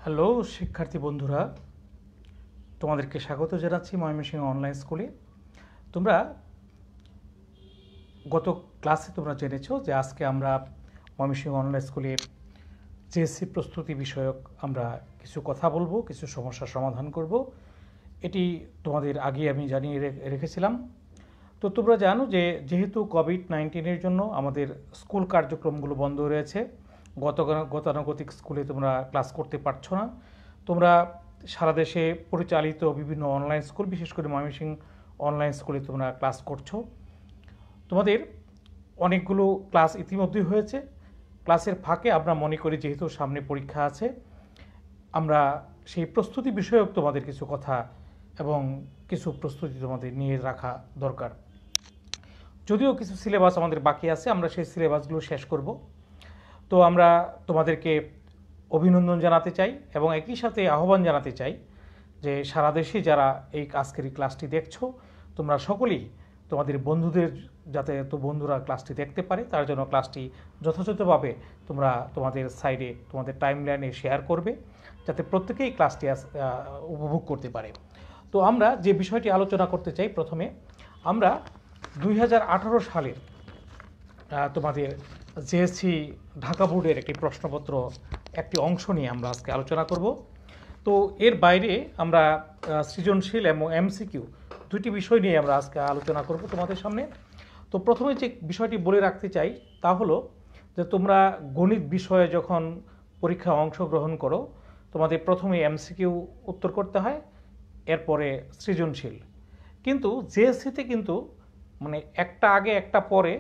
Hello শিক্ষার্থী বন্ধুরা, তোমাদেরকে স্বাগত জানাচ্ছি ময়মনসিংহ অনলাইন স্কুলে। তোমরা গত ক্লাসে তোমরা জেনেছো যে আজকে আমরা ময়মনসিংহ অনলাইন স্কুলে জেএসসি প্রস্তুতি বিষয়ক আমরা কিছু কথা বলবো, কিছু সমস্যার সমাধান করব। এটি তোমাদের আগে আমি জানিয়ে রেখেছিলাম। তো তোমরা জানো যে যেহেতু কোভিড-19 জন্য আমাদের স্কুল কার্যক্রমগুলো বন্ধ রয়েছে, গতানুগতিক স্কুলে তোমরা ক্লাস করতে পারছো না। তোমরা সারা দেশে পরিচালিত বিভিন্ন অনলাইন স্কুল, বিশেষ করে ময়মনসিংহ অনলাইন স্কুলে তোমরা ক্লাস করছো। তোমাদের অনেকগুলো ক্লাস ইতিমধ্যেই হয়েছে। ক্লাসের ফাঁকে আমরা মনে করি যেহেতু সামনে পরীক্ষা আছে, আমরা সেই প্রস্তুতি বিষয়ক তোমাদের কিছু কথা এবং কিছু প্রস্তুতি তোমাদের নিয়ে রাখা দরকার। যদিও কিছু সিলেবাস আমাদের বাকি আছে, আমরা সেই সিলেবাসগুলো শেষ করব। তো আমরা তোমাদেরকে অভিনন্দন জানাতে চাই এবং একই সাথে আহ্বান জানাতে চাই যে সারা দেশে যারা এই আজকের ক্লাসটি দেখছো, তোমরা সকলেই তোমাদের বন্ধুদের, যাতে তো বন্ধুরা ক্লাসটি দেখতে পারে তার জন্য ক্লাসটি যথাযথভাবে তোমরা তোমাদের সাইডে, তোমাদের টাইমলাইনে শেয়ার করবে, যাতে প্রত্যেকেই ক্লাসটি উপভোগ করতে পারে। তো আমরা যে বিষয়টি আলোচনা করতে চাই, প্রথমে আমরা 2018 সালের তোমাদের জেএসসি ঢাকা বোর্ডের একটি প্রশ্নপত্র, একটি অংশ নিয়ে আমরা আজকে আলোচনা করব। তো এর বাইরে আমরা সৃজনশীল এবং এমসিকিউ দুটি বিষয় নিয়ে আমরা আজকে আলোচনা করব তোমাদের সামনে। তো প্রথমে যে বিষয়টি বলে রাখতে চাই তা হলো যে তোমরা গণিত বিষয়ে যখন পরীক্ষায় অংশগ্রহণ করো, তোমাদের প্রথমে এমসিকিউ উত্তর করতে হয়, এরপরে সৃজনশীল। কিন্তু জেএসসিতে কিন্তু মানে একটা আগে একটা পরে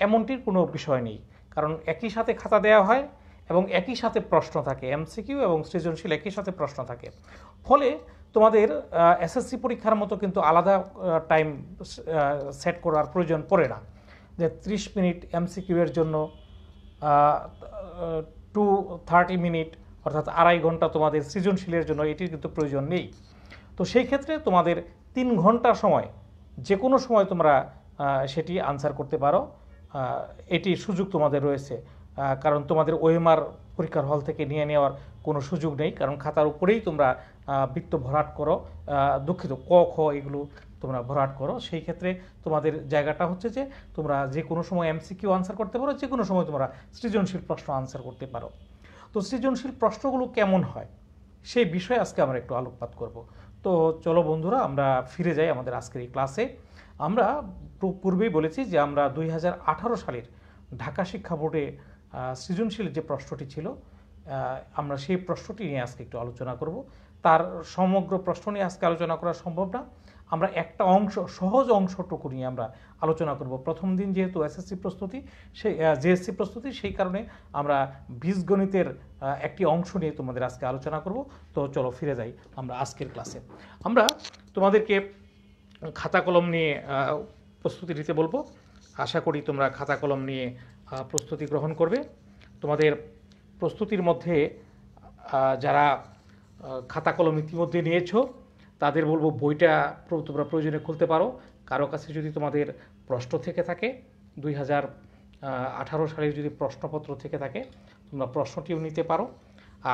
এমনটির কোনো বিষয় নেই, কারণ একই সাথে খাতা দেওয়া হয় এবং একই সাথে প্রশ্ন থাকে, এমসিকিউ এবং সৃজনশীল একই সাথে প্রশ্ন থাকে। ফলে তোমাদের এসএসসি পরীক্ষার মতো কিন্তু আলাদা টাইম সেট করার প্রয়োজন পড়ে না, যে 30 মিনিট এমসিকিউ এর জন্য, 230 মিনিট অর্থাৎ 2.5 ঘন্টা তোমাদের সৃজনশীলের জন্য, এটির কিন্তু প্রয়োজন নেই। তো সেই ক্ষেত্রে তোমাদের 3 ঘন্টা সময়, যে কোনো সময় তোমরা সেটি আনসার করতে পারো। এটি সুযোগ তোমাদের রয়েছে, কারণ তোমাদের ওএমআর পরীক্ষার হল থেকে নিয়ে নেওয়ার কোনো সুযোগ নেই, কারণ খাতার উপরেই তোমরা বৃত্ত ভরাট করো, দুঃখিত ক খ এগুলো তোমরা ভরাট করো। সেই ক্ষেত্রে তোমাদের জায়গাটা হচ্ছে যে তোমরা যে কোনো সময় এমসিকিউ আনসার করতে পারো, যে কোনো সময় তোমরা সৃজনশীল প্রশ্ন আনসার করতে পারো। তো সৃজনশীল প্রশ্নগুলো কেমন হয় সেই বিষয়ে আজকে আমরা একটু আলোকপাত করব। তো চলো বন্ধুরা, আমরা ফিরে যাই আমাদের আজকের এই ক্লাসে। আমরা পূর্বেই বলেছি যে আমরা 2018 সালের ঢাকা শিক্ষা বোর্ডে সৃজনশীল যে প্রশ্নটি ছিল, আমরা সেই প্রশ্নটি নিয়ে আজকে একটু আলোচনা করব। তার সমগ্র প্রশ্ন নিয়ে আজকে আলোচনা করা সম্ভব না, আমরা একটা অংশ, সহজ অংশটুকু নিয়ে আমরা আলোচনা করব। প্রথম দিন যেহেতু এসএসসি প্রস্তুতি, সেই জেএসসি প্রস্তুতি, সেই কারণে আমরা বীজগণিতের একটি অংশ নিয়ে তোমাদের আজকে আলোচনা করব। তো চলো ফিরে যাই আমরা আজকের ক্লাসে। আমরা তোমাদেরকে খাতা কলম নিয়ে প্রস্তুতি নিতে বলবো। আশা করি তোমরা খাতা কলম নিয়ে প্রস্তুতি গ্রহণ করবে। তোমাদের প্রস্তুতির মধ্যে যারা খাতা কলম ইতিমধ্যে নিয়েছো তাদের বলবো বইটা তোমরা প্রয়োজনে খুলতে পারো। কারো কাছে যদি তোমাদের প্রশ্ন থেকে থাকে, 2018 সালের যদি প্রশ্নপত্র থেকে থাকে, তোমরা প্রশ্নটিও নিতে পারো।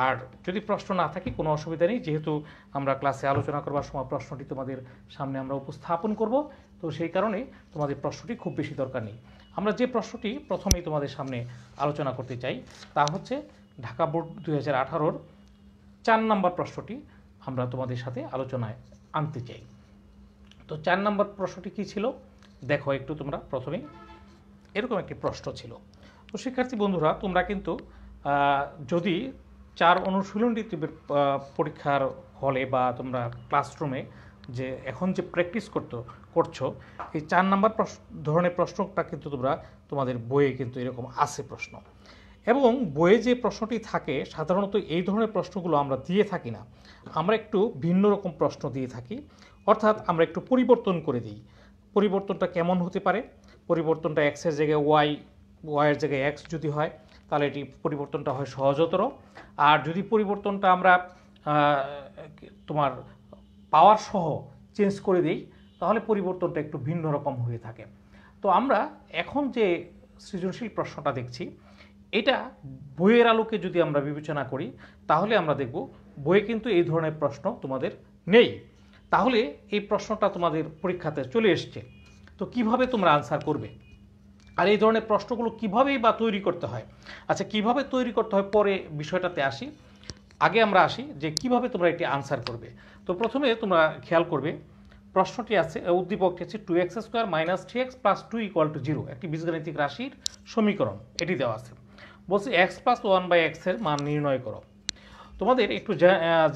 আর যদি প্রশ্ন না থাকে কোনো অসুবিধা নেই, যেহেতু আমরা ক্লাসে আলোচনা করবার সময় প্রশ্নটি তোমাদের সামনে আমরা উপস্থাপন করব, তো সেই কারণে তোমাদের প্রশ্নটি খুব বেশি দরকার নেই। আমরা যে প্রশ্নটি প্রথমেই তোমাদের সামনে আলোচনা করতে চাই তা হচ্ছে ঢাকা বোর্ড 2018-র 4 নম্বর প্রশ্নটি আমরা তোমাদের সাথে আলোচনায় আনতে চাই। তো 4 নম্বর প্রশ্নটি কী ছিল দেখো একটু তোমরা। প্রথমেই এরকম একটি প্রশ্ন ছিল। তো শিক্ষার্থী বন্ধুরা, তোমরা কিন্তু যদি 4 অনুশীলনটি পরীক্ষার হলে বা তোমরা ক্লাসরুমে যে এখন যে প্র্যাকটিস করছো, এই 4 নম্বর ধরনের প্রশ্নটা কিন্তু তোমাদের বইয়ে কিন্তু এরকম আছে প্রশ্ন। এবং বইয়ে যে প্রশ্নটি থাকে সাধারণত এই ধরনের প্রশ্নগুলো আমরা দিয়ে থাকি না, আমরা একটু ভিন্ন রকম প্রশ্ন দিয়ে থাকি, অর্থাৎ আমরা একটু পরিবর্তন করে দিই। পরিবর্তনটা কেমন হতে পারে? পরিবর্তনটা এক্সের জায়গায় ওয়াইয়ের জায়গায় এক্স যদি হয়, তাহলে এটি পরিবর্তনটা হয় সহজতর। আর যদি পরিবর্তনটা আমরা তোমার পাওয়ার সহ চেঞ্জ করে দিই, তাহলে পরিবর্তনটা একটু ভিন্ন রকম হয়ে থাকে। তো আমরা এখন যে সৃজনশীল প্রশ্নটা দেখছি, এটা বইয়ের আলোকে যদি আমরা বিবেচনা করি, তাহলে আমরা দেখব বইয়ে কিন্তু এই ধরনের প্রশ্ন তোমাদের নেই। তাহলে এই প্রশ্নটা তোমাদের পরীক্ষাতে চলে এসছে, তো কিভাবে তোমরা আনসার করবে? আর এই ধরনের প্রশ্নগুলো কীভাবেই বা তৈরি করতে হয়? আচ্ছা, কিভাবে তৈরি করতে হয় পরে বিষয়টাতে আসি। আগে আমরা আসি যে কিভাবে তোমরা এটি আনসার করবে। তো প্রথমে তোমরা খেয়াল করবে প্রশ্নটি আছে, উদ্দীপকটি আছে 2x² - 3x + 2 = 0, একটি বীজগাণিতিক রাশির সমীকরণ এটি দেওয়া আছে। বলছে x + 1/x এর মান নির্ণয় করো। তোমাদের একটু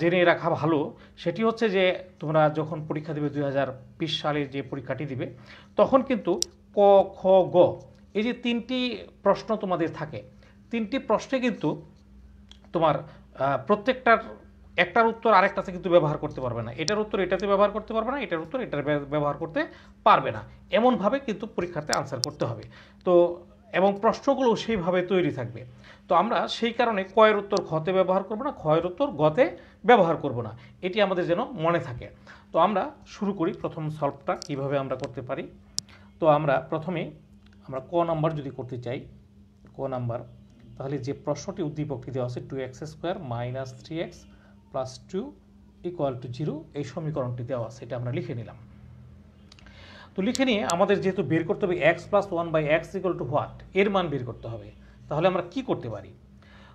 জেনে রাখা ভালো, সেটি হচ্ছে যে তোমরা যখন পরীক্ষা দেবে 2020 সালে যে পরীক্ষাটি দিবে, তখন কিন্তু ক, খ, গ এই যে তিনটি প্রশ্ন তোমাদের থাকে, তিনটি প্রশ্নে কিন্তু তোমার প্রত্যেকটার একটার উত্তর আরেকটাতে কিন্তু ব্যবহার করতে পারবে না, এটার উত্তর এটাতে ব্যবহার করতে পারবে না, এটার উত্তর এটার ব্যবহার করতে পারবে না, এমনভাবে কিন্তু পরীক্ষাতে আনসার করতে হবে। তো এবং প্রশ্নগুলো সেইভাবে তৈরি থাকবে। তো আমরা সেই কারণে কয়ের উত্তর খতে ব্যবহার করব না, খয়ের উত্তর গতে ব্যবহার করব না, এটি আমাদের যেন মনে থাকে। তো আমরা শুরু করি প্রথম সলভটা কীভাবে আমরা করতে পারি। তো আমরা প্রথমে আমরা ক নাম্বার যদি করতে চাই, ক নাম্বার, তাহলে যে প্রশ্নটি উদ্দীপকটি দেওয়া আছে 2x² - 3x + 2 = 0, এই সমীকরণটি দেওয়া আছে, এটা আমরা লিখে নিলাম। তো লিখে নিয়ে আমাদের যেহেতু বের করতে হবে x + 1/x = হোয়াট, এর মান বের করতে হবে। তাহলে আমরা কি করতে পারি?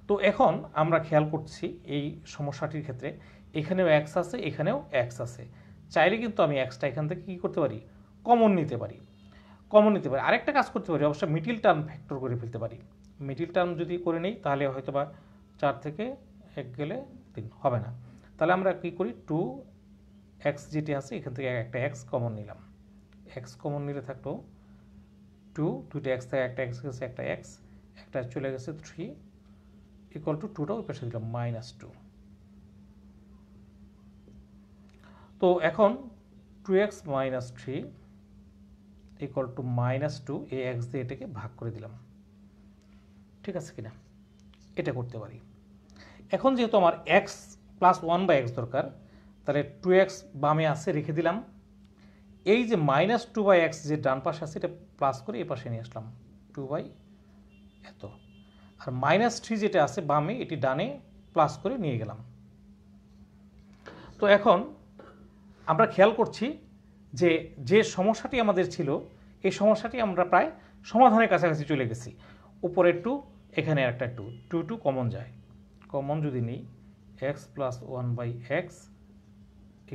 তো এখন আমরা খেয়াল করছি এই সমস্যাটির ক্ষেত্রে এখানেও x আছে, এখানেও x আছে, চাইলে কিন্তু আমি xটা এখান থেকে কী করতে পারি, কমন নিতে পারি। আরেকটা কাজ করতে পারি, অবশ্য মিডল টার্ম ফ্যাক্টর করে ফেলতে পারি। মিডল টার্ম যদি করে নেই তাহলে হয়তো বা 4 থেকে 1 গেলে 3 হবে না। তাহলে আমরা কী করি, 2x যেটি আছে এখান থেকে একটা x কমন নিলাম, x কমন নিলে থাকলো 2, দুইটা x থেকে একটা x গেছে, একটা x, একটা চলে গেছে 3 = 2টা ওই পাশে দিলাম -2। তো এখন 2x - 3 = -2, এই x দিয়ে এটাকে ভাগ করে দিলাম, ঠিক আছে কিনা? এটা করতে পারি। এখন যেহেতু আমার x + 1/x দরকার, তাহলে 2x বামে আছে রেখে দিলাম, এই যে -2/x যে ডান পাশে আছে এটা প্লাস করে এই পাশে নিয়ে আসলাম 2/, এত, আর -3 যেটা আছে বামে এটি ডানে প্লাস করে নিয়ে গেলাম। তো এখন আমরা খেয়াল করছি যে যে সমস্যাটি আমাদের ছিল এই সমস্যাটি আমরা প্রায় সমাধানের কাছাকাছি চলে গেছি। উপরে 2, এখানে একটা 2 কমন যায়, কমন যদি নিই x + 1/x =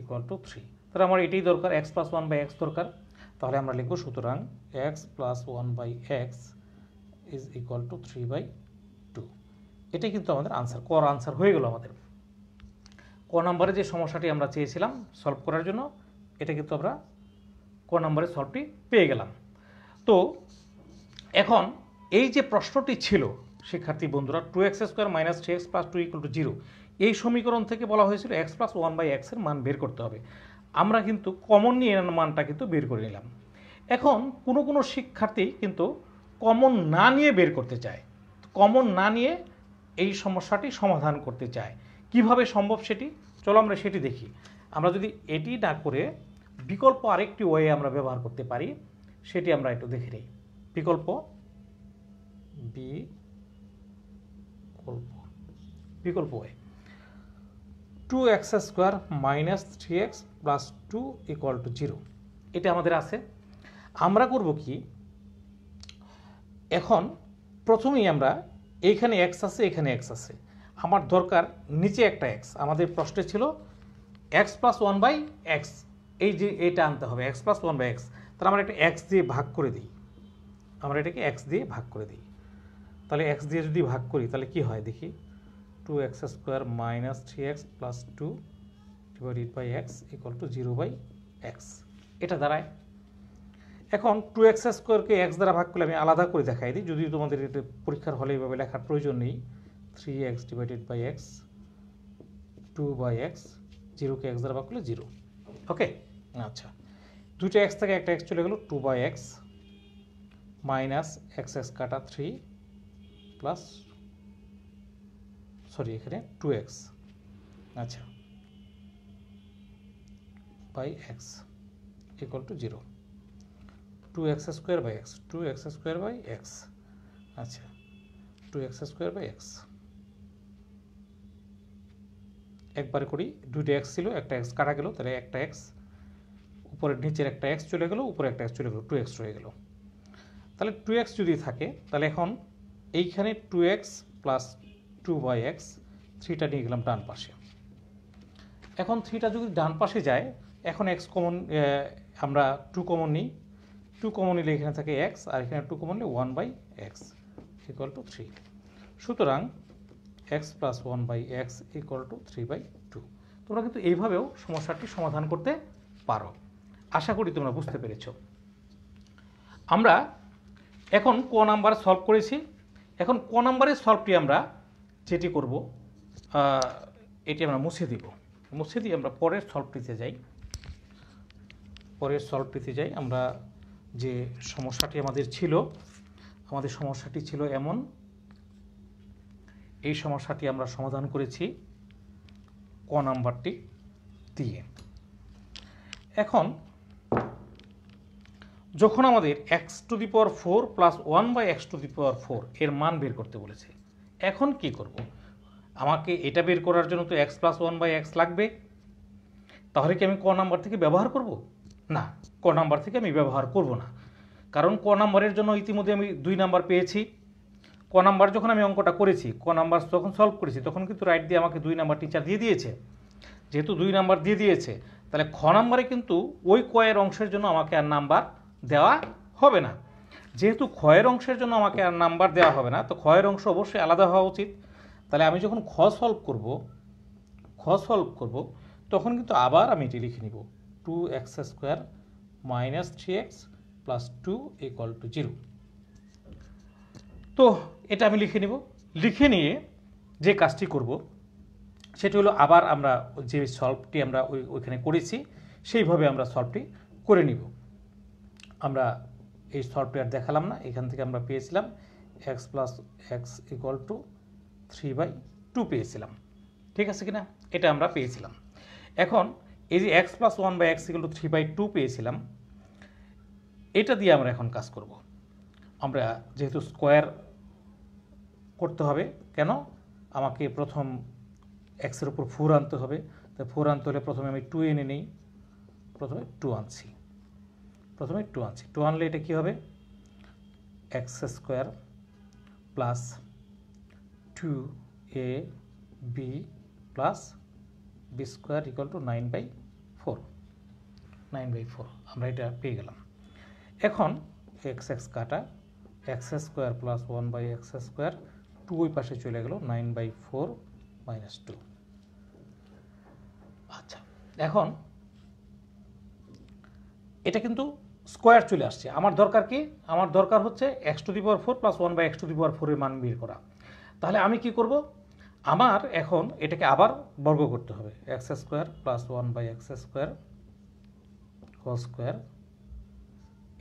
3, তাহলে আমার এটাই দরকার, x + 1/x দরকার। তাহলে আমরা লিখব সুতরাং x + 1/x = 3/2। এটাই কিন্তু আমাদের আনসার, কর আনসার হয়ে গেল আমাদের। ক নম্বরে যে সমস্যাটি আমরা চেয়েছিলাম সলভ করার জন্য, এটা কিন্তু আমরা ক নম্বরে সলভটি পেয়ে গেলাম। তো এখন এই যে প্রশ্নটি ছিল শিক্ষার্থী বন্ধুরা, 2x² - 3x + 2 = 0, এই সমীকরণ থেকে বলা হয়েছিল x + 1/x এর মান বের করতে হবে। আমরা কিন্তু কমন নিয়ে মানটা কিন্তু বের করে নিলাম। এখন কোনো শিক্ষার্থী কিন্তু কমন না নিয়ে বের করতে চায়, কমন না নিয়ে এই সমস্যাটি সমাধান করতে চায়। কিভাবে সম্ভব সেটি, চলো আমরা সেটি দেখি। আমরা যদি এটি না করে বিকল্প আরেকটি ওয়ে আমরা ব্যবহার করতে পারি, সেটি আমরা একটু দেখে নিই। বিকল্প ওয়ে 2x² - 3x + 2 = 0, এটা আমাদের আছে। আমরা করব কি, এখন প্রথমেই আমরা এইখানে x আছে, এখানে x আছে, আমার দরকার নিচে একটা x। আমাদের প্রশ্নে ছিল x + 1/x, এই যে এটা আনতে হবে x + 1/x, তাহলে আমরা একটা x দিয়ে ভাগ করে দিই, আমরা এটাকে x দিয়ে ভাগ করে দিই। তাহলে x দিয়ে যদি ভাগ করি তাহলে কি হয় দেখি, 2x² - 3x + 2 / x = 0/x, এটা দাঁড়ায়। এখন 2x² x দ্বারা ভাগ করলে আমি আলাদা করে দেখাই দিই, যদি তোমাদের এটা পরীক্ষার হলে এইভাবে লেখার প্রয়োজন নেই। 3x / x 2/x, 0কে x দ্বারা ভাগ করলে 0, ওকে। আচ্ছা, দুইটা x থেকে একটা x চলে গেল, 2/x -x কাটা 3 প্লাস, সরি এখানে 2x, আচ্ছা, /x = 0, 2x² x, 2x² x, আচ্ছা, 2x² x একবারে করি, দুইটা এক্স ছিল, একটা এক্স কাটা গেল, তাহলে একটা এক্স উপরের নিচের একটা এক্স চলে গেল, উপরে একটা এক্স চলে গেল, 2x রয়ে গেল। তাহলে 2x যদি থাকে তাহলে এখন এইখানে 2x প্লাস 2/x, 3টা নিয়ে গেলাম ডান পাশে। এখন 3টা যদি ডান পাশে যায়, এখন x কমন, আমরা 2 কমন নিই, 2 কমন নিলে এখানে থাকে x, আর এখানে 2 কমন নিলে 1/x ইকুয়াল টু 3। সুতরাং x plus 1/x equal to 3/2। তোমরা কিন্তু এইভাবেও সমস্যাটি সমাধান করতে পারো। আশা করি তোমরা বুঝতে পেরেছ। আমরা এখন ক নাম্বার সলভ করেছি। এখন ক নাম্বারের সলভটি আমরা যেটি করব, এটি আমরা মুছে দিব। মুছে দিয়ে আমরা পরের সলভটিতে যাই। পরের সলভটিতে যাই। আমরা যে সমস্যাটি আমাদের সমস্যাটি ছিল এমন, এই সমস্যাটি আমরা সমাধান করেছি ক নাম্বারটি দিয়ে। এখন যখন আমাদের x⁴ প্লাস 1/x⁴ এর মান বের করতে বলেছে, এখন কি করব? আমাকে এটা বের করার জন্য তো x প্লাস 1/x লাগবে। তাহলে কি আমি ক নাম্বার থেকে ব্যবহার করব? না, ক নাম্বার থেকে আমি ব্যবহার করব না। কারণ ক নাম্বারের জন্য ইতিমধ্যে আমি 2 নাম্বার পেয়েছি। ক নাম্বার যখন আমি অঙ্কটা করেছি, ক নাম্বার যখন সলভ করেছি, তখন কিন্তু রাইট দিয়ে আমাকে 2 নাম্বার টিচার দিয়ে দিয়েছে। যেহেতু 2 নাম্বার দিয়ে দিয়েছে, তাহলে খ নাম্বারে কিন্তু ওই কয়ের অংশের জন্য আমাকে আর নাম্বার দেওয়া হবে না। যেহেতু ক্ষয়ের অংশের জন্য আমাকে আর নাম্বার দেওয়া হবে না, তো ক্ষয়ের অংশ অবশ্যই আলাদা হওয়া উচিত। তাহলে আমি যখন খ সলভ করব, তখন কিন্তু আবার আমি এটি লিখে নিব, 2x² minus 3x plus 2 equal to 0। তো এটা আমি লিখে নিব। লিখে নিয়ে যে কাজটি করব সেটি হলো, আবার আমরা যে সলভটি আমরা ওইখানে করেছি সেইভাবে আমরা সলভটি করে নিব। আমরা এই সলভটি আর দেখালাম না। এখান থেকে আমরা পেয়েছিলাম x plus x equal to 3/2 পেয়েছিলাম। ঠিক আছে কিনা? এটা আমরা পেয়েছিলাম। এখন এই যে x plus 1/x equal to 3/2 পেয়েছিলাম, এটা দিয়ে আমরা এখন কাজ করব। আমরা যেহেতু স্কোয়ার করতে হবে, কেন? আমাকে প্রথম এক্সের উপর 4 আনতে হবে। তো 4 আনতে হলে প্রথমে আমি 2 এনে নিই। প্রথমে 2 আনছি। 2 আনলে এটা কি হবে? x² plus 2ab plus b² equal to 9/4। আমরা এটা পেয়ে গেলাম। এখন x কাটা, x² প্লাস 1/x², 2 ওই পাশে চলে গেল, 9/4 মাইনাস 2। আচ্ছা, এখন এটা কিন্তু স্কোয়ার চলে আসছে। আমার দরকার কি? আমার দরকার হচ্ছে x⁴ প্লাস 1/x⁴ এর মান বের করা। তাহলে আমি কি করব? আমার এখন এটাকে আবার বর্গ করতে হবে। x² plus 1/x² whole square,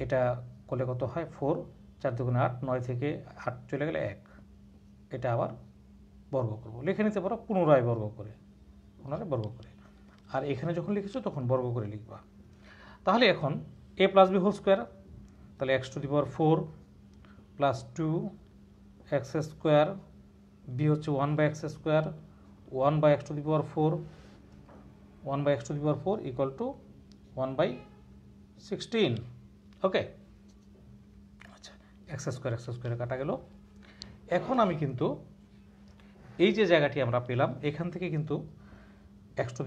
এটা করলে কত হয়? 4, 4 দুগুণে 8, 9 থেকে 8 চলে গেলে 1। এটা আবার বর্গ করব। লিখে নিতে পারো পুনরায় বর্গ করে। আর এখানে যখন লিখেছো তখন বর্গ করে লিখবা। তাহলে এখন a plus b whole square, তাহলে x⁴ প্লাস 2x², b হচ্ছে 1/x², 1/x⁴, 1/x⁴ equal to 1/16। ওকে, আচ্ছা, x² কাটা গেল। এখন আমি কিন্তু এই যে জায়গাটি আমরা পেলাম, এখান থেকে কিন্তু x⁴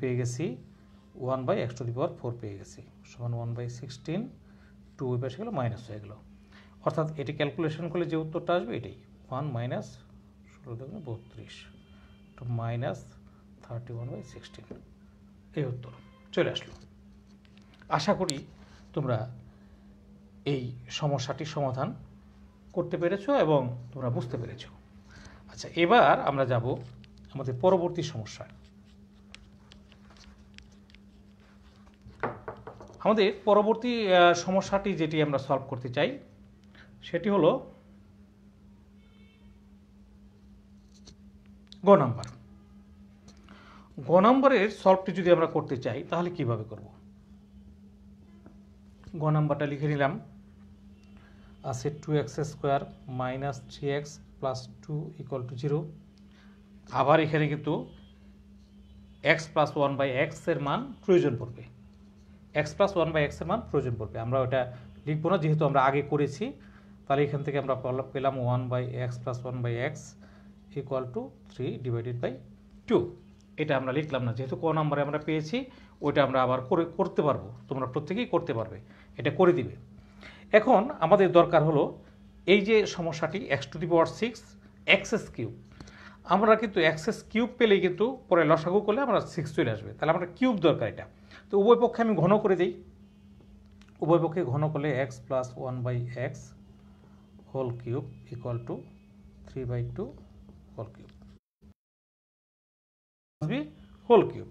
পেয়ে গেছি, 1/x⁴ পেয়ে গেছি, সমান 1/16। 2 ওই পাশে গেল, মাইনাস হয়ে গেল। অর্থাৎ এটি ক্যালকুলেশন করলে যে উত্তরটা আসবে এটাই, 1 মাইনাস 16×32 তো মাইনাস 31/16। এই উত্তর চলে আসলো। আশা করি তোমরা এই সমস্যাটির সমাধান করতে পেরেছো এবং তোমরা বুঝতে পেরেছো। আচ্ছা, এবার আমরা যাব আমাদের পরবর্তী সমস্যায়। আমাদের পরবর্তী সমস্যাটি যেটি আমরা সলভ করতে চাই সেটি হলো গ নাম্বার। গ নাম্বারের সলভটি যদি আমরা করতে চাই তাহলে কিভাবে করব? গ নাম্বারটা লিখে নিলাম, আছে 2x² minus 3x plus 2 equal to 0। আবার এখানে কিন্তু এক্স প্লাস ওয়ান বাই এক্সের মান প্রয়োজন পড়বে, এক্স প্লাস ওয়ান বাই এক্সের মান প্রয়োজন পড়বে। আমরা ওটা লিখবো না, যেহেতু আমরা আগে করেছি। তাহলে এখান থেকে আমরা পেলাম 1 by x plus 1 by x equal to 3 divided by 2। এটা আমরা লিখলাম না, যেহেতু ক নম্বরে আমরা পেয়েছি, ওইটা আমরা আবার করতে পারবো, তোমরা প্রত্যেকেই করতে পারবে, এটা করে দিবে। এখন আমাদের দরকার হলো এই যে সমস্যাটি x to the power 6 XS cube, আমরা কিন্তু এক্সএস কিউব পেলেই কিন্তু পরে লসাগু করলে আমরা 6 চলে আসবে, তাহলে আমরা কিউব দরকার এটা। তো উভয় পক্ষে আমি ঘন করে দিই, উভয় পক্ষে ঘন করলে x plus 1 by x whole cube equal to 3/2 whole cube whole cube.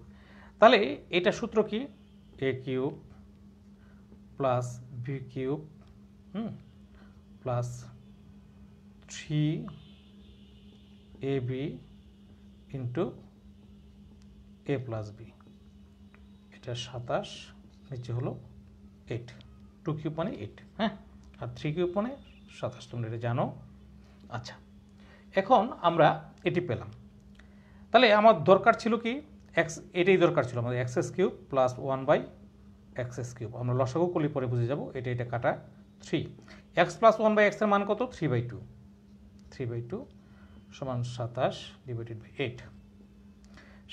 তাহলে এটা সূত্র কি, a cube plus b cube plus 3ab into a plus b, এটা 27, নিচে হলো 8, 2 কিউব মানে 8, হ্যাঁ, আর 3 কিউব মানে 27, তোমরা এটা জানো। আচ্ছা, এখন আমরা এটি পেলাম। তাহলে আমার দরকার ছিল কি, এক্স, এটাই দরকার ছিল আমাদের, x's cube plus 1 by x's cube. আমরা লসাগু করলে পরে বুঝে যাব, এটা কাটা 3। এক্স প্লাস 1 বাই এক্সের মান কত, 3/2 সমান 27 ডিভাইডেড বাই 8।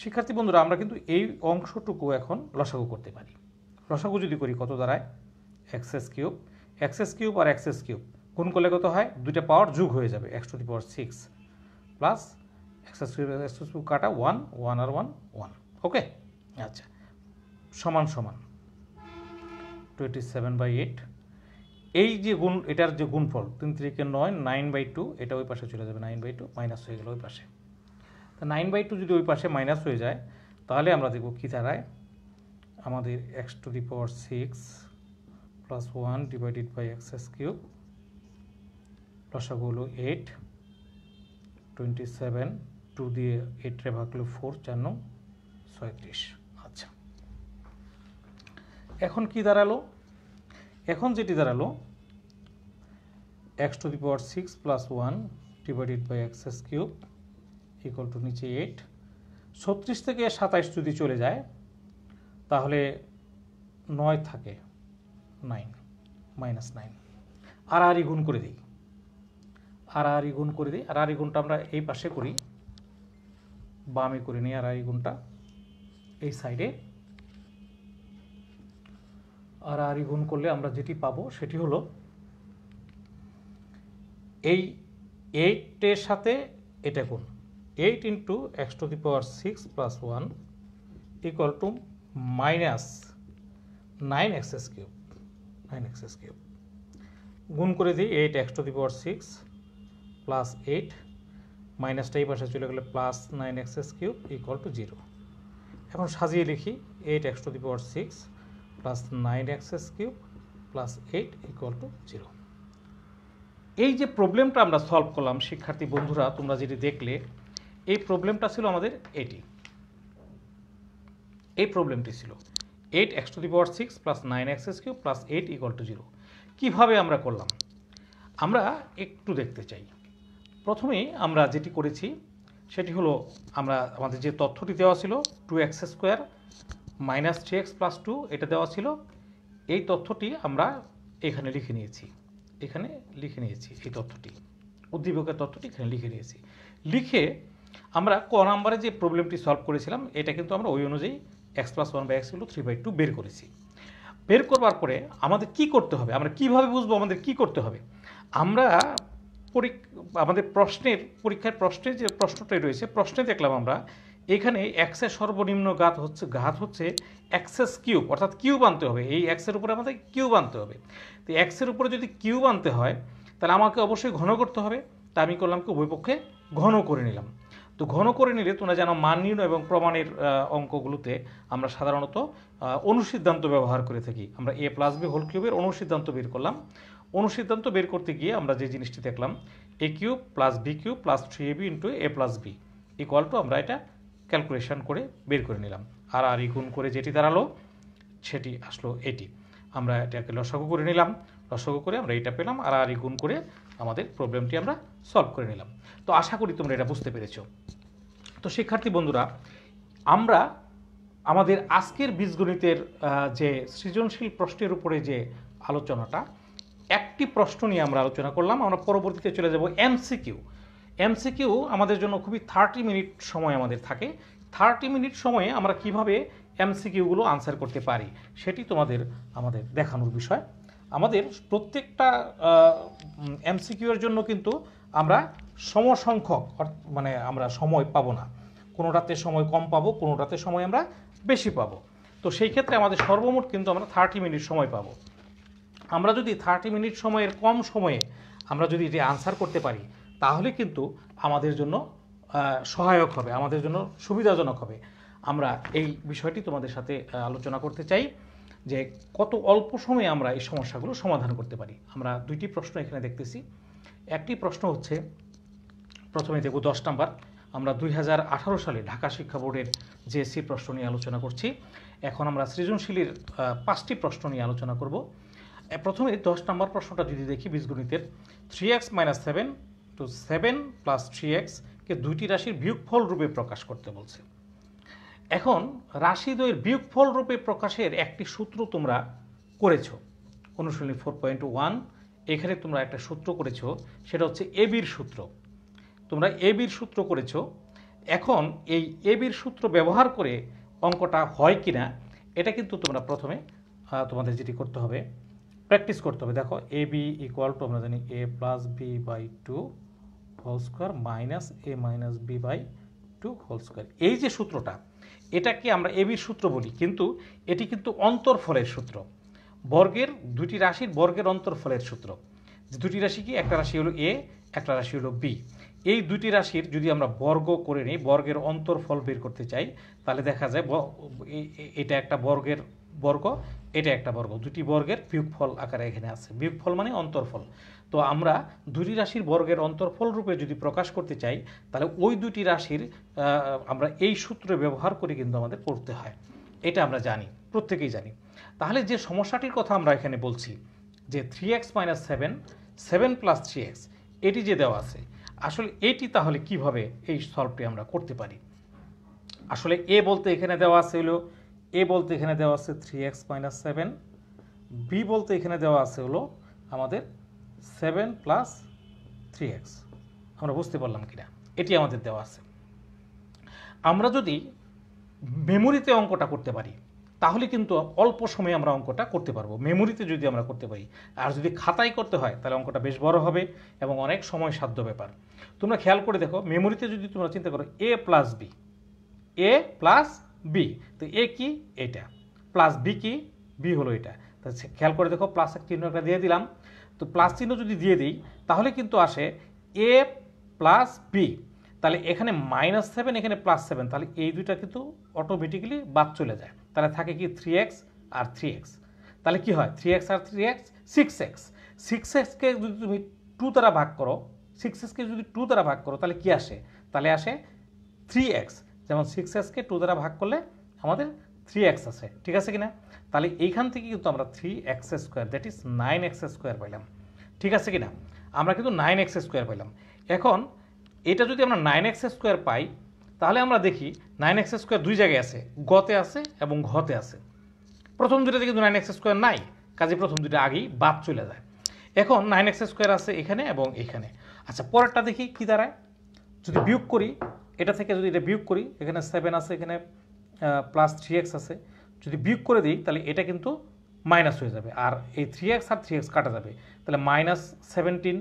শিক্ষার্থী বন্ধুরা, আমরা কিন্তু এই অংশটুকু এখন লসাগু করতে পারি। লসাগু যদি করি কত দাঁড়ায়, এক্সএস কিউব আর এক্সএস কিউব গুণ করলে কত হয়, দুইটা পাওয়ার যোগ হয়ে যাবে, x to the power 6 plus x's cube কাটা 1 আর 1, ওকে। আচ্ছা, সমান 27/8। এই যে গুণ, এটার যে গুণফল 3 3 9, 9/2, এটা ওই পাশে চলে যাবে, 9/2 মাইনাস হয়ে গেল ওই পাশে। তো 9/2 যদি ওই পাশে মাইনাস হয়ে যায়, তাহলে আমরা দেখব কী দাঁড়ায়, আমাদের x to the power 6 plus 1 divided by x's cube, লসাগু হলো 8, 27, 2 দিয়ে 8 রে ভাগ হলো 4, 4 9 36। আচ্ছা, এখন কি দাঁড়ালো, এখন যেটি দাঁড়ালো x to the power 6 plus 1 divided by x's cube equal to নিচে 8, 36 থেকে 27 যদি চলে যায় তাহলে 9 থাকে, 9 মাইনাস 9, আর গুণ করে দিই, আর গুণটা আমরা এই পাশে করি, বামে করে নিই, আর গুণটা এই সাইডে। আর গুণ করলে আমরা যেটি পাবো সেটি হলো এই 8 এর সাথে এটা গুণ, 8 into x to the power 6 plus 1 equal to minus 9 x's cube, গুণ করে দিই 8 x to the power 6 plus 8, মাইনাসটা এই পাশে চলে গেলে plus 9 XS cube equal two 0। এখন সাজিয়ে লিখি 8 x to the power 6 plus 9 XS cube plus 8 equal to 0। এই যে প্রবলেমটা আমরা সলভ করলাম শিক্ষার্থী বন্ধুরা, তোমরা যেটি দেখলে, এই প্রবলেমটা ছিল আমাদের এটি, এই প্রবলেমটি ছিল 8 x to the power 6 plus 9 XS cube plus 8 equal to 0। কীভাবে আমরা করলাম আমরা একটু দেখতে চাই। প্রথমেই আমরা যেটি করেছি সেটি হলো, আমরা আমাদের যে তথ্যটি দেওয়া ছিল 2x square minus 3x plus 2, এটা দেওয়া ছিল, এই তথ্যটি আমরা এখানে লিখে নিয়েছি, এই তথ্যটি, উদ্দীপকের তথ্যটি এখানে লিখে নিয়েছি। লিখে আমরা ক নাম্বারে যে প্রবলেমটি সলভ করেছিলাম, এটা কিন্তু আমরা ওই অনুযায়ী এক্স প্লাস 1 বাই এক্স হলো 3/2 বের করেছি। বের করবার পরে আমাদের কি করতে হবে, আমরা কিভাবে বুঝবো আমাদের কি করতে হবে, আমরা আমাদের পরীক্ষার প্রশ্নের যে প্রশ্নটাই রয়েছে, প্রশ্নে দেখলাম আমরা এখানে এক্সের সর্বনিম্ন ঘাত হচ্ছে এক্সএস কিউব, অর্থাৎ কিউব আনতে হবে, এই এক্সের উপরে আমাদের কিউব আনতে হবে। তো এক্সের উপরে যদি কিউব আনতে হয় তাহলে আমাকে অবশ্যই ঘন করতে হবে। তা আমি করলাম কি, উভয় পক্ষে ঘন করে নিলাম। তো ঘন করে নিলে তোমরা জানো মান নির্ণয় এবং প্রমাণের অঙ্কগুলোতে আমরা সাধারণত অনুসিদ্ধান্ত ব্যবহার করে থাকি। আমরা এ প্লাস বি হোল কিউবের অনুসিদ্ধান্ত বের করলাম। অনুসিদ্ধান্ত বের করতে গিয়ে আমরা যে জিনিসটি দেখলাম, a cube plus b cube plus 3ab into a plus b equal to, আমরা এটা ক্যালকুলেশন করে বের করে নিলাম। আর গুণ করে যেটি দাঁড়ালো সেটি আসলো এটি। আমরা এটাকে লসাগু করে নিলাম, লসাগু করে আমরা এটা পেলাম, আর গুণ করে আমাদের প্রবলেমটি আমরা সলভ করে নিলাম। তো আশা করি তোমরা এটা বুঝতে পেরেছো। তো শিক্ষার্থী বন্ধুরা, আমরা আমাদের আজকের বীজগণিতের যে সৃজনশীল প্রশ্নের উপরে যে আলোচনাটা, একটি প্রশ্ন নিয়ে আমরা আলোচনা করলাম। আমরা পরবর্তীতে চলে যাব এমসিকিউ। এমসিকিউ আমাদের জন্য খুবই 30 মিনিট সময় আমাদের থাকে। 30 মিনিট সময়ে আমরা কিভাবে এমসিকিউগুলো আনসার করতে পারি সেটি আমাদের দেখানোর বিষয়। আমাদের প্রত্যেকটা এমসিকিউ এর জন্য কিন্তু আমরা সমসংখ্যক মানে আমরা সময় পাবো না, কোনোটাতে সময় কম পাবো, কোনোটাতে সময় আমরা বেশি পাবো। তো সেই ক্ষেত্রে আমাদের সর্বমোট কিন্তু আমরা 30 মিনিট সময় পাবো। আমরা যদি 30 মিনিট সময়ের কম সময়ে আমরা যদি এটি আনসার করতে পারি তাহলে কিন্তু আমাদের জন্য সহায়ক হবে, আমাদের জন্য সুবিধাজনক হবে। আমরা এই বিষয়টি তোমাদের সাথে আলোচনা করতে চাই যে কত অল্প সময়ে আমরা এই সমস্যাগুলো সমাধান করতে পারি। আমরা দুইটি প্রশ্ন এখানে দেখতেছি। একটি প্রশ্ন হচ্ছে, প্রথমে দেখব 10 নাম্বার। আমরা 2018 সালে ঢাকা শিক্ষা বোর্ডের জেএসসি প্রশ্ন নিয়ে আলোচনা করছি। এখন আমরা সৃজনশীলের 5টি প্রশ্ন নিয়ে আলোচনা করব। প্রথমে 10 নম্বর প্রশ্নটা যদি দেখি বীজগণিতের, 3x - 7 to 7 + 3x কে দুইটি রাশির বিয়োগফল রূপে প্রকাশ করতে বলছে। এখন রাশিদ্বয়ের বিয়োগফল রূপে প্রকাশের একটি সূত্র তোমরা করেছো অনুশীলনী 4.1। এখানে তোমরা একটা সূত্র করেছো, সেটা হচ্ছে এবির সূত্র। তোমরা এবির সূত্র করেছো। এখন এই এবির সূত্র ব্যবহার করে অঙ্কটা হয় কিনা এটা কিন্তু তোমরা প্রথমে তোমাদের যেটি করতে হবে, প্র্যাকটিস করতে হবে। দেখো এ বি ইকুয়াল টু আমরা জানি a + b/2 whole square minus a - b/2 whole square. এই যে সূত্রটা, এটাকে আমরা এবির সূত্র বলি, কিন্তু এটি কিন্তু অন্তরফলের সূত্র। বর্গের দুটি রাশির বর্গের অন্তরফলের সূত্র। দুটি রাশি কি, একটা রাশি হলো এ, একটা রাশি হলো বি। এই দুটি রাশির যদি আমরা বর্গ করে নিই, বর্গের অন্তরফল বের করতে চাই, তাহলে দেখা যায় এটা একটা বর্গের বর্গ, এটা একটা বর্গ, দুটি বর্গের বিয়োগফল আকারে এখানে আছে। বিয়োগফল মানে অন্তরফল। তো আমরা দুটি রাশির বর্গের অন্তরফল রূপে যদি প্রকাশ করতে চাই তাহলে ওই দুটি রাশির আমরা এই সূত্র ব্যবহার করে কিন্তু আমাদের করতে হয়। এটা আমরা জানি, প্রত্যেকেই জানি। তাহলে যে সমস্যাটির কথা আমরা এখানে বলছি যে 3x - 7 7 + 3x এটি যে দেওয়া আছে, আসলে এটি তাহলে কিভাবে এই সলভটি আমরা করতে পারি। আসলে এ বলতে এখানে দেওয়া আছে হলো, এ বলতে এখানে দেওয়া আছে 3x - 7, বি বলতে এখানে দেওয়া আছে হলো আমাদের 7 + 3x। আমরা বুঝতে পারলাম কিনা, এটি আমাদের দেওয়া আছে। আমরা যদি মেমোরিতে অঙ্কটা করতে পারি তাহলে কিন্তু অল্প সময়ে আমরা অঙ্কটা করতে পারবো, মেমোরিতে যদি আমরা করতে পারি। আর যদি খাতায় করতে হয় তাহলে অঙ্কটা বেশ বড় হবে এবং অনেক সময় সাধ্য ব্যাপার। তোমরা খেয়াল করে দেখো, মেমোরিতে যদি তোমরা চিন্তা করো a + b, a + b, তো এ কি, এটা, প্লাস বি কি, বি হলো এটা। তো খেয়াল করে দেখো, প্লাস চিহ্নটা দিয়ে দিলাম। তো প্লাস চিহ্ন যদি দিয়ে দিই তাহলে কিন্তু আসে a + b, তাহলে এখানে -7, এখানে +7, তাহলে এই দুইটা কিন্তু অটোমেটিক্যালি বাদ চলে যায়। তাহলে থাকে কি 3x আর 3x। তাহলে কি হয়, 3x আর 3x 6x। 6x কে যদি তুমি 2 দ্বারা ভাগ করো, 6x কে যদি 2 দ্বারা ভাগ করো তাহলে কি আসে, তাহলে আসে 3x। যেমন 6x কে 2 দ্বারা ভাগ করলে আমাদের 3x আসে, ঠিক আছে কিনা। তাহলে এইখান থেকে কিন্তু আমরা 3x² দ্যাট ইজ 9x² পাইলাম, ঠিক আছে কিনা। আমরা কিন্তু 9x² পাইলাম। এখন এটা যদি আমরা 9x² পাই তাহলে আমরা দেখি 9x² দুই জায়গায় আছে, গতে আছে এবং ঘতে আছে। প্রথম দুটাতে কিন্তু 9x² নাই, কাজে প্রথম দুটো আগেই বাদ চলে যায়। এখন 9x² আছে এখানে এবং এখানে। আচ্ছা, পরেরটা দেখি কি দাঁড়ায়। যদি বিয়োগ করি, এটা থেকে যদি এটা বিয়োগ করি, এখানে 7 আছে, এখানে +3x আছে, যদি বিয়োগ করে দিই তাহলে এটা কিন্তু মাইনাস হয়ে যাবে, আর এই 3x আর 3x কাটা যাবে। তাহলে -17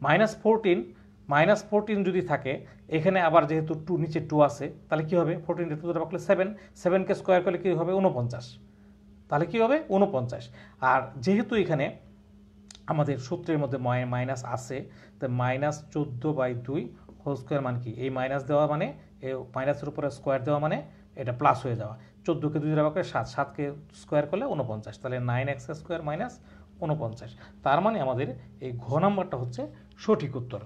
-14 যদি থাকে, এখানে আবার যেহেতু 2 নিচে 2 আছে, তাহলে কি হবে, 14 2 দ্বারা ভাগ করলে 7, 7 কে স্কোয়ার করলে কি হবে 49, তাহলে কি হবে 49। আর যেহেতু এখানে আমাদের সূত্রের মধ্যে মাইনাস আছে, তো -14/2 হোল স্কোয়ার মানে কি, এই মাইনাস দেওয়া মানে এই মাইনাসের উপরে স্কোয়ার দেওয়া মানে এটা প্লাস হয়ে যাওয়া। 14 কে 2 দ্বারা ভাগ করে 7, 7 কে স্কোয়ার করলে 49, তাহলে 9x² - 49। তার মানে আমাদের এই ঘ নাম্বারটা হচ্ছে সঠিক উত্তর।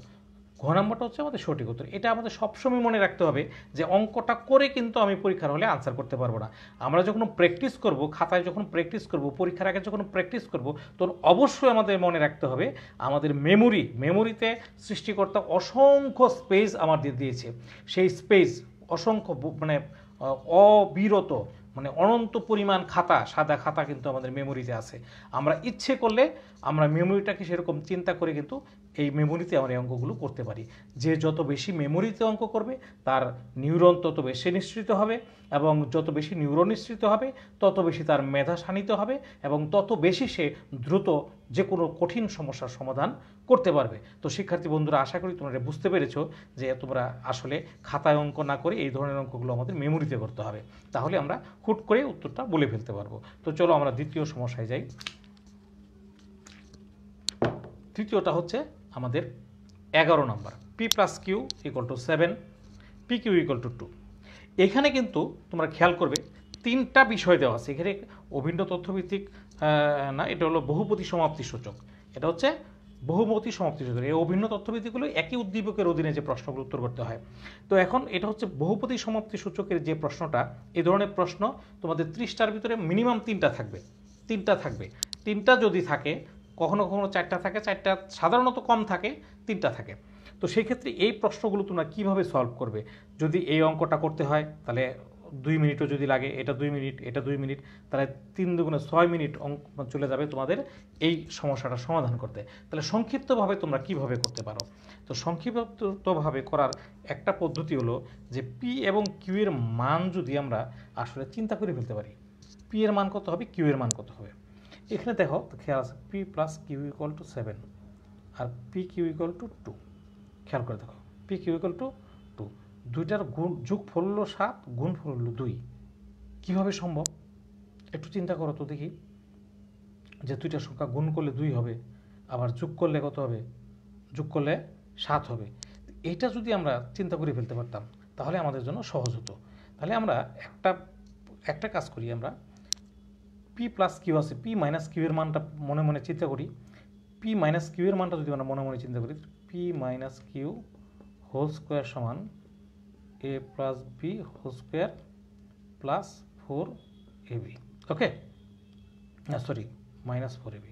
ঘ নাম্বারটা হচ্ছে আমাদের সঠিক উত্তর। এটা আমাদের সবসময় মনে রাখতে হবে যে অঙ্কটা করে কিন্তু আমি পরীক্ষার হলে আনসার করতে পারবো না। আমরা যখন প্র্যাকটিস করব, খাতায় যখন প্র্যাকটিস করব, পরীক্ষার আগে যখন প্র্যাকটিস করব, তখন অবশ্যই আমাদের মনে রাখতে হবে আমাদের মেমোরিতে সৃষ্টিকর্তা অসংখ্য স্পেস আমাদের দিয়েছে। সেই স্পেস অসংখ্য মানে অবিরত মানে অনন্ত পরিমাণ খাতা, সাদা খাতা কিন্তু আমাদের মেমোরিতে আছে। আমরা ইচ্ছে করলে আমরা মেমোরিটাকে সেরকম চিন্তা করে কিন্তু এই মেমোরিতে আমরা এই অঙ্কগুলো করতে পারি। যে যত বেশি মেমোরিতে অঙ্ক করবে তার নিউরন তত বেশি নিঃসৃত হবে, এবং যত বেশি নিউরন নিঃসৃত হবে তত বেশি তার মেধা শানিত হবে, এবং তত বেশি সে দ্রুত যে কোনো কঠিন সমস্যার সমাধান করতে পারবে। তো শিক্ষার্থী বন্ধুরা, আশা করি তোমরা বুঝতে পেরেছো যে তোমরা আসলে খাতায় অঙ্ক না করে এই ধরনের অঙ্কগুলো আমাদের মেমোরিতে করতে হবে, তাহলে আমরা হুট করে উত্তরটা বলে ফেলতে পারবো। তো চলো আমরা দ্বিতীয় সমস্যায় যাই। তৃতীয়টা হচ্ছে আমাদের 11 number, p plus q equal to 7, p q equal to 2। এখানে কিন্তু তোমরা খেয়াল করবে তিনটা বিষয় দেওয়া আছে। এখানে অভিন্ন তথ্যভিত্তিক না, এটা হলো বহুপদী সমাপ্তি সূচক, এটা হচ্ছে বহুপদী সমাপ্তি সূচক। এই অভিন্ন তথ্যভিত্তিকগুলো একই উদ্দীপকের অধীনে যে প্রশ্নগুলো উত্তর করতে হয়। তো এখন এটা হচ্ছে বহুপদী সমাপ্তি সূচকের যে প্রশ্নটা, এই ধরনের প্রশ্ন তোমাদের 30টার ভিতরে মিনিমাম তিনটা থাকবে। তিনটা যদি থাকে, কখনো কখনো 4টা থাকে, 4টা সাধারণত কম থাকে, 3টা থাকে। তো সেই ক্ষেত্রে এই প্রশ্নগুলো তোমরা কীভাবে সলভ করবে? যদি এই অঙ্কটা করতে হয় তাহলে 2 মিনিটও যদি লাগে, এটা 2 মিনিট, এটা 2 মিনিট, তাহলে 3 দুগুণে 6 মিনিট অঙ্ক চলে যাবে তোমাদের এই সমস্যাটা সমাধান করতে। তাহলে সংক্ষিপ্তভাবে তোমরা কিভাবে করতে পারো? তো সংক্ষিপ্তভাবে করার একটা পদ্ধতি হলো যে পি এবং কিউ এর মান যদি আমরা আসলে চিন্তা করে ফেলতে পারি, পি এর মান কত হবে, কিউ এর মান কত হবে। এখানে দেখো খেয়াল আছে, p plus q equal to 7 আর পি কিউ ইকুয়াল টু 2। খেয়াল করে দেখো, পি কিউ ইকুয়াল টু 2, দুইটার যোগফল হলো 7, গুণফল হলো 2। কীভাবে সম্ভব একটু চিন্তা করো তো দেখি। যে দুইটা সংখ্যা গুণ করলে 2 হবে, আবার যোগ করলে কত হবে, যোগ করলে 7 হবে। এইটা যদি আমরা চিন্তা করে ফেলতে পারতাম তাহলে আমাদের জন্য সহজ হতো। তাহলে আমরা একটা কাজ করি, আমরা পি প্লাস কিউ আছে, পি মাইনাস কিউ এর মানটা মনে মনে চিন্তা করি। পি মাইনাস কিউ এর মানটা যদি আমরা মনে মনে চিন্তা করি, p minus q whole square সমান a plus b whole square plus 4ab। Okay, না সরি, -4ab,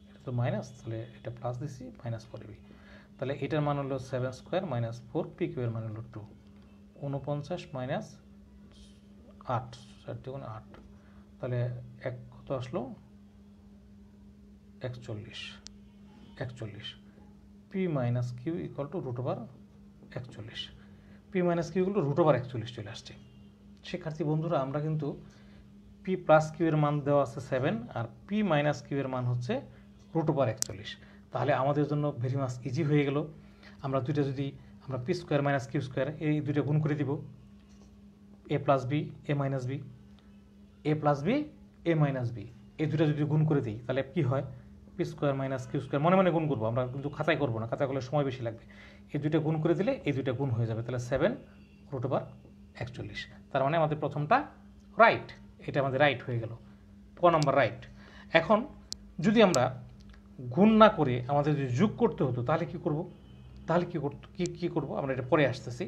এটা তো মাইনাস, তাহলে এটা প্লাস দিছি, -4ab। তাহলে এটার মান হলো 7 স্কোয়ার মাইনাস 4, পি কিউ এর মান হলো 2, 49 মাইনাস 8, 4 দুগুণে 8, তাহলে কত আসলো, 41। P minus q equal to √41, p minus q equal to √41 চলে আসছে। শিক্ষার্থী বন্ধুরা, আমরা কিন্তু পি প্লাস কিউ এর মান দেওয়া আছে 7 আর পি মাইনাস কিউ এর মান হচ্ছে √41। তাহলে আমাদের জন্য ভেরি মাস ইজি হয়ে গেল। আমরা দুইটা যদি আমরা p square minus q square এই দুইটা গুণ করে দিব, a plus b a minus b, a plus b a minus b, এই দুটো যদি গুণ করে দিই তাহলে কি হয়, p square minus q square মনে মনে গুণ করবো আমরা, কিন্তু খাতায় করবো না, খাতায় করলে সময় বেশি লাগবে। এই দুইটা গুণ করে দিলে এই দুইটা গুণ হয়ে যাবে, তাহলে 7√41। তার মানে আমাদের প্রথমটা রাইট, এটা আমাদের রাইট হয়ে গেল, ক নম্বর রাইট। এখন যদি আমরা গুণ না করে আমাদের যদি যোগ করতে হতো তাহলে কি করব? কি করব আমরা এটা পরে আসতেছি।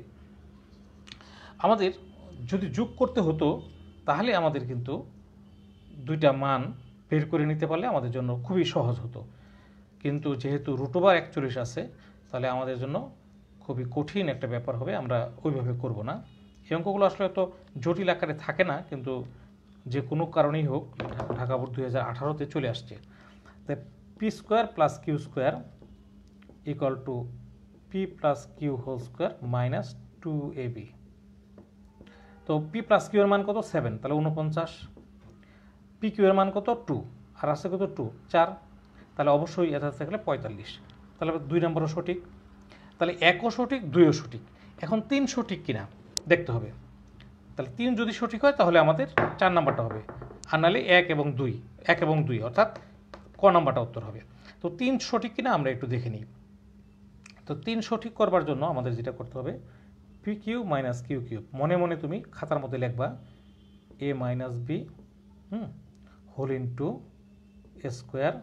আমাদের যদি যোগ করতে হতো তাহলে আমাদের কিন্তু দুইটা মান বের করে নিতে পারলে আমাদের জন্য খুবই সহজ হতো। কিন্তু যেহেতু √41 আছে তাহলে আমাদের জন্য খুবই কঠিন একটা ব্যাপার হবে, আমরা ওইভাবে করব না। এই অঙ্কগুলো আসলে তো জটিল আকারে থাকে না, কিন্তু যে কোনো কারণেই হোক ঢাকা বোর্ড 2018-তে চলে আসছে। তাই p square plus q square equal to p plus q whole square minus 2ab। তো পি প্লাস কিউ এর মান কত, 7, তাহলে 49। পি কিউ এর মান কত, 2, আর আছে কত 2, 4, তাহলে অবশ্যই এটা থাকলে 45। তাহলে 2 নম্বরও সঠিক, তাহলে 1ও সঠিক 2ও সঠিক। এখন 3 সঠিক কিনা দেখতে হবে। তাহলে 3 যদি সঠিক হয় তাহলে আমাদের 4 নাম্বারটা হবে, আর নাহলে 1 এবং 2 অর্থাৎ ক নাম্বারটা উত্তর হবে। তো 3 সঠিক কিনা আমরা একটু দেখে নিই। তো 3 সঠিক করবার জন্য আমাদের যেটা করতে হবে, p q minus q cube, মনে মনে তুমি খাতার মধ্যে লিখবা a minus b whole into a square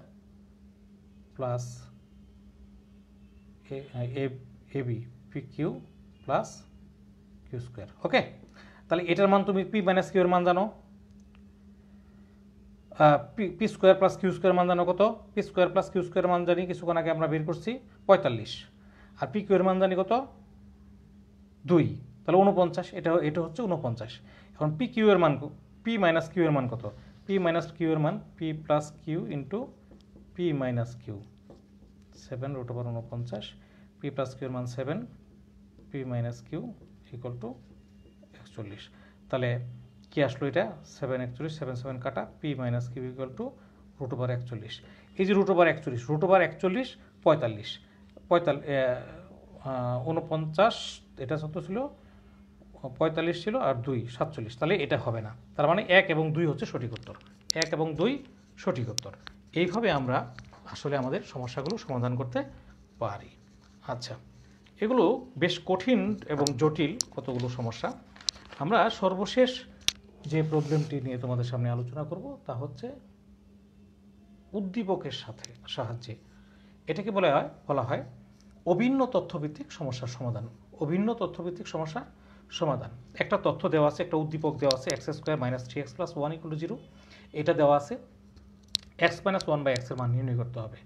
plus a b p q plus q square. Okay, তাহলে এটার মান তুমি পি মাইনাস কিউ এর মান জানো, p square plus q square মান জানো কত, p square plus q square মান জানি কিছুক্ষণ আগে আমরা বের করছি 45, আর পি কিউ এর মান জানি কত 2, তাহলে 49, এটা হচ্ছে 49। এখন পি কিউ এর মান, পি মাইনাস কিউ এর মান কত? পি মাইনাস কিউ এর মান p plus q into p minus q, 7√49, p plus q এর মান 7, p minus q equal to 41। তাহলে কি আসলো এটা? 7 41, 7 7 কাটা, p minus q equal to √41। এই যে √41, √41 45, 49, এটা কত ছিল? 45 ছিল, আর 2 47, তাহলে এটা হবে না। তার মানে 1 এবং 2 হচ্ছে সঠিক উত্তর, 1 এবং 2 সঠিক উত্তর। এইভাবে আমরা আসলে আমাদের সমস্যাগুলো সমাধান করতে পারি। আচ্ছা, এগুলো বেশ কঠিন এবং জটিল কতগুলো সমস্যা। আমরা সর্বশেষ যে প্রবলেমটি নিয়ে তোমাদের সামনে আলোচনা করব তা হচ্ছে উদ্দীপকের সাহায্যে। এটাকে বলা হয় অভিন্ন তথ্যভিত্তিক সমস্যার সমাধান। অভিন্ন তথ্যভিত্তিক সমস্যার সমাধান। একটা তথ্য দেওয়া আছে, একটা উদ্দীপক দেওয়া আছে, x² - 3x + 1 = 0। এটা দেওয়া আছে, x - 1/x এর মান নির্ণয় করতে হবে।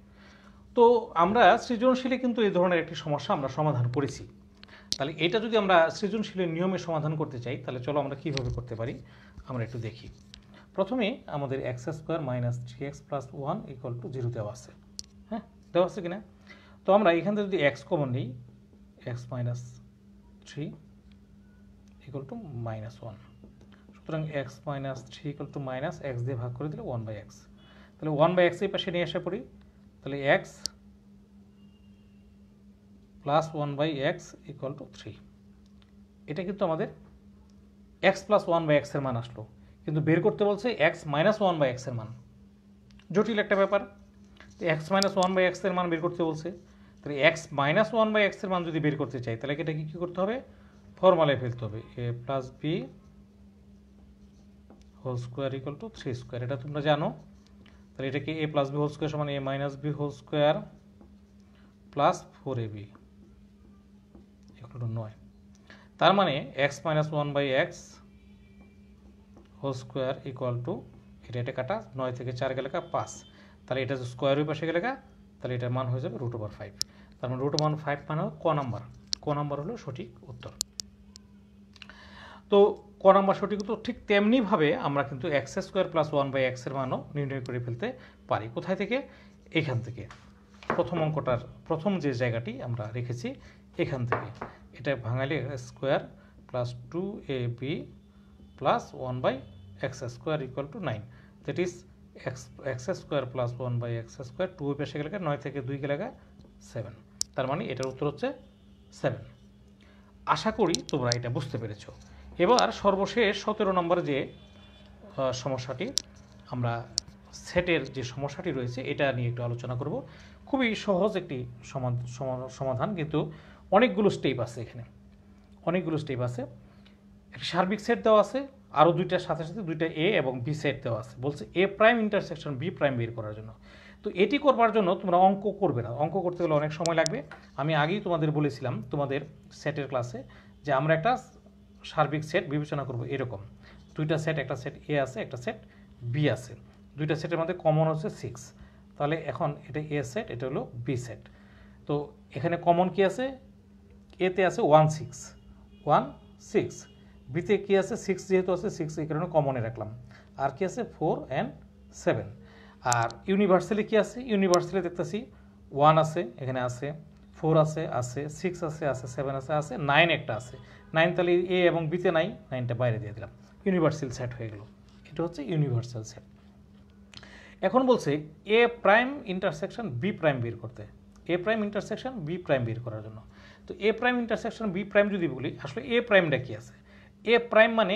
তো আমরা সৃজনশীলে কিন্তু এই ধরনের একটি সমস্যা আমরা সমাধান করেছি। তাহলে এটা যদি আমরা সৃজনশীলের নিয়মে সমাধান করতে চাই, তাহলে চলো আমরা কীভাবে করতে পারি আমরা একটু দেখি। প্রথমে আমাদের x² - 3x + 1 = 0 দেওয়া আছে। হ্যাঁ, দেওয়া আছে কিনা? তো আমরা এখান থেকে যদি x কমন নিই, x - 3 = -1। সুতরাং x - 3 = -x দিয়ে ভাগ করে দিলে 1/x। তাহলে 1/x এই পাশে নিয়ে আসা পড়ি, তাহলে x প্লাস 1/x = 3। এটা কিন্তু আমাদের x প্লাস 1/x এর মান আসলো, কিন্তু বের করতে বলছে x মাইনাস 1/x এর মান। জটিল একটা ব্যাপার। তো x মাইনাস 1/x এর মান বের করতে বলছে, তাহলে x মাইনাস 1/x এর মান যদি বের করতে চাই, তাহলে এটাকে কী করতে হবে? ফর্মুলায় ফেলতে হবে, a plus b whole square equal to 3²। এটা তোমরা জানো। তাহলে এটাকে a plus b whole square সমান a minus b whole square plus 4ab equal to 9। তার মানে x minus 1/x whole square equal to, এটা কাটা, 9 থেকে 4 গেলে 5, তাহলে এটা স্কোয়ার ওই পাশে গেলে তাহলে এটার মান হয়ে যাবে √5। তার মানে √5 মানে ক নাম্বার? ক নাম্বার হলো সঠিক উত্তর। তো ক নাম্বার সঠিক উত্তর। ঠিক তেমনিভাবে আমরা কিন্তু x² + 1/x এর মানও নির্ণয় করে ফেলতে পারি। কোথায় থেকে? এখান থেকে। প্রথম অঙ্কটার প্রথম যে জায়গাটি আমরা রেখেছি এখান থেকে। এটা ভাঙালে square plus 2ab plus 1/x² = 9। That is x² + 1/x², 2 ওই পাশে গেলে 9 থেকে 2 গেলে 7। তার মানে এটার উত্তর হচ্ছে 7। আশা করি তোমরা এটা বুঝতে পেরেছ। এবার সর্বশেষ 17 নম্বর যে সমস্যাটি, আমরা সেটের যে সমস্যাটি রয়েছে এটা নিয়ে একটু আলোচনা করব। খুবই সহজ একটি সমাধান, কিন্তু অনেকগুলো স্টেপ আছে এখানে, অনেকগুলো স্টেপ আছে। একটা সার্বিক সেট দেওয়া আছে, আরও দুইটার সাথে সাথে দুইটা এ এবং বি সেট দেওয়া আছে। বলছে a prime intersection b prime বের করার জন্য। তো এটি করবার জন্য তোমরা অঙ্ক করবে না, অঙ্ক করতে গেলে অনেক সময় লাগবে। আমি আগেই তোমাদের বলেছিলাম তোমাদের সেটের ক্লাসে যে আমরা একটা সার্বিক সেট বিবেচনা করব এরকম। দুইটা সেট, একটা সেট এ আছে, একটা সেট বি আছে। দুইটা সেটের মধ্যে কমন হচ্ছে 6। তাহলে এখন এটা এ সেট, এটা হলো বি সেট। তো এখানে কমন কি আছে? এতে আছে 1 6, বিতে কি আছে? 6, যেহেতু আছে 6 এই কারণে কমনে রাখলাম। আর কি আছে? 4 and 7। আর ইউনিভার্সালি কি আছে? ইউনিভার্সালি দেখতেছি 1 আছে, এখানে আছে 4 আছে, 6 আছে, 7 আছে, 9 একটা আছে। 9 তাহলে এ এবং বিতে নাই, 9টা বাইরে দিয়ে দিলাম। ইউনিভার্সাল সেট হয়ে গেল। এটা হচ্ছে ইউনিভার্সাল সেট। এখন বলছে এ প্রাইম ইন্টারসেকশন বি প্রাইম বের করতে। এ প্রাইম ইন্টারসেকশন বি প্রাইম বের করার জন্য। তো এ প্রাইম ইন্টারসেকশন বি প্রাইম যদি বলি, আসলে এ প্রাইমটা কি আছে? এ প্রাইম মানে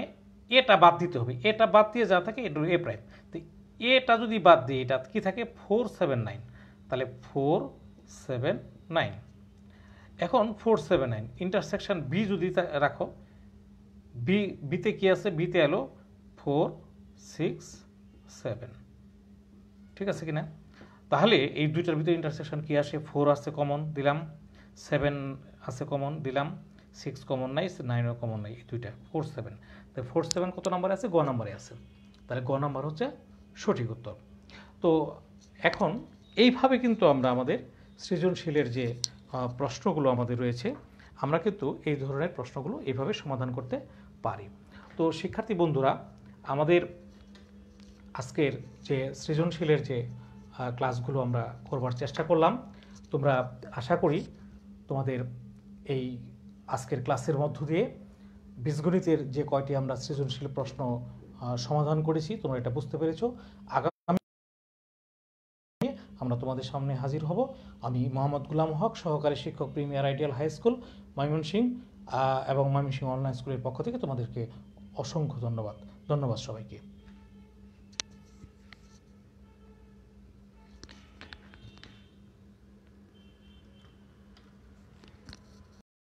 এটা বাদ দিতে হবে, এটা বাদ দিয়ে যা থাকে এটা এ প্রাইম। তো এটা যদি বাদ দিই, এটা কি থাকে? 4 7 9। তাহলে 4 7 9। এখন 4 7 9 ইন্টারসেকশন বি যদি রাখো, বিতে কি আছে? বিতে এলো 4 6 7। ঠিক আছে কিনা? তাহলে এই দুইটার ভিতরে ইন্টারসেকশন কি আসে? 4 আছে কমন, দিলাম। 7 আছে কমন, দিলাম। 6 কমন নাই, 9ও কমন নাই, এই দুইটা 4 7। তাই 4 7 কত নম্বরে আছে? গ নম্বরে আছে। তাহলে গ নম্বর হচ্ছে সঠিক উত্তর। তো এখন এইভাবে কিন্তু আমরা আমাদের সৃজনশীলের যে প্রশ্নগুলো আমাদের রয়েছে আমরা কিন্তু এই ধরনের প্রশ্নগুলো এইভাবে সমাধান করতে পারি। তো শিক্ষার্থী বন্ধুরা, আমাদের আজকের যে সৃজনশীলের যে ক্লাসগুলো আমরা করবার চেষ্টা করলাম, তোমরা আশা করি তোমাদের এই আজকের ক্লাসের মধ্য দিয়ে বীজগণিতের যে কয়টি আমরা সৃজনশীল প্রশ্ন সমাধান করেছি তোমরা এটা বুঝতে পেরেছো। আগামী আমরা তোমাদের সামনে হাজির হব। আমি মোহাম্মদ গুলাম হক, সহকারী শিক্ষক, premier ideal high school Mymensingh এবং ময়মনসিংহ অনলাইন স্কুলের পক্ষ থেকে তোমাদেরকে অসংখ্য ধন্যবাদ সবাইকে।